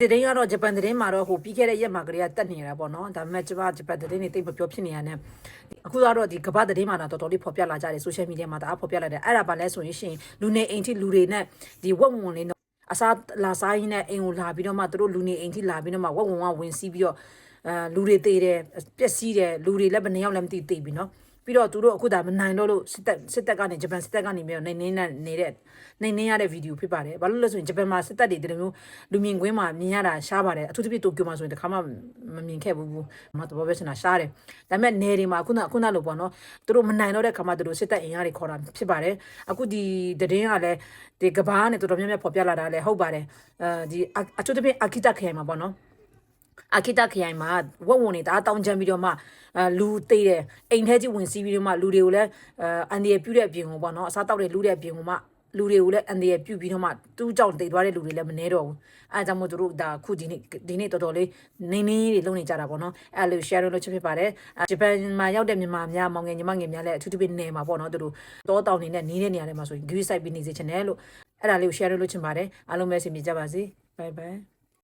တင်းကတော့ဂျပန်တင်းမှာတော့ဟိုပြီးခဲ့တဲ့ရက်မှာကလေးကတက်နေတာပေါ့နော်ဒါပေမဲ့ကျွန်မဂျပန်တင်းတွေတိတ်မပြောဖြစ်နေရတဲ့အခုကတော့ဒီကမ္ဘာတင်းမှာတော့တော်တော်လေးဖော်ပြလာကြတယ်ဆိုရှယ်မီဒီယာမှာတအားဖော်ပြလာတယ်အဲ့ဒါပါလဲဆိုရင်ရှင်လူနေအိမ်ထိလူတွေနဲ့ဒီဝက်ဝင်လေးတော့အစားလာစားရင်းနဲ့အိမ်ကိုလာပြီးတော့မှသူတို့လူနေအိမ်ထိလာပြီးတော့မှဝက်ဝင်ကဝင်စီးပြီးတော့လူတွေသေးတယ်ပျက်စီးတယ်လူတွေလည်းဘယ်နှယောက်လည်းမသိသေးပြီနော်ပြီးတော့သူတို့အခုဒါမနိုင်တော့လို့စစ်တပ်ကနေဂျပန်စစ်တပ်ကနေပြီးတော့နေရတဲ့ဗီဒီယိုဖြစ်ပါတယ်ဘာလို့လဲဆိုရင်ဂျပန်မှာစစ်တပ်တွေဒီလိုမျိုးလူမြင်ကွင်းမှာမြင်ရတာရှားပါတယ်အထူးသဖြင့်တိုကျိုမှာဆိုရင်တခါမှမမြင်ခဲ့ဘူးမတော်ပဲစင်တာရှားတယ်ဒါပေမဲ့နေတွေမှာခုနလို့ပေါ့နော်သူတို့မနိုင်တော့တဲ့ခါမှသူတို့စစ်တပ်အင်အားတွေခေါ်တာဖြစ်ပါတယ်အခုဒီသတင်းကလည်းဒီကဘာနဲ့တော်တော်များများဖော်ပြလာတာလည်းဟုတ်ပါတယ်ဒီအထူးသဖြင့်အာခိတခရိုင်မှာပေါ့နော်အာခိတခရိုင်မှာဝက်ဝင်နေတာတောင်းချမ်းပြီးတော့မှလူသေးတယ်အိမ်ထဲကြီးဝင်စီးပြီးတော့မှလူတွေကိုလည်းအန်ဒီရပြုတ်တဲ့အပြင်ကိုပေါ့နော်အစားတောက်တဲ့လူတဲ့အပြင်ကိုမှလူတွေကိုလည်းအန်ဒီရပြုတ်ပြီးတော့မှတူးကြောင်တိတ်သွားတဲ့လူတွေလည်းမနှဲတော့ဘူးအဲဒါကြောင့်မို့သူတို့ဒါခုဒီနေ့တော်တော်လေးနေတွေလုံနေကြတာပေါ့နော်အဲလို share လုပ်ချင်ဖြစ်ပါတယ်ဂျပန်မှာရောက်တဲ့မြန်မာများမောင်ငယ်ညီမငယ်များလည်းအထူးသဖြင့်နေမှာပေါ့နော်သူတို့တောတောင်နေနဲ့နေတဲ့နေရာတွေမှာဆိုရင် view site ပြီးနေစေချင်တယ်လို့အဲ့ဒါလေးကို share လုပ်ချင်ပါတယ်အားလုံးပဲဆင်ပြေကြပါစေ bye bye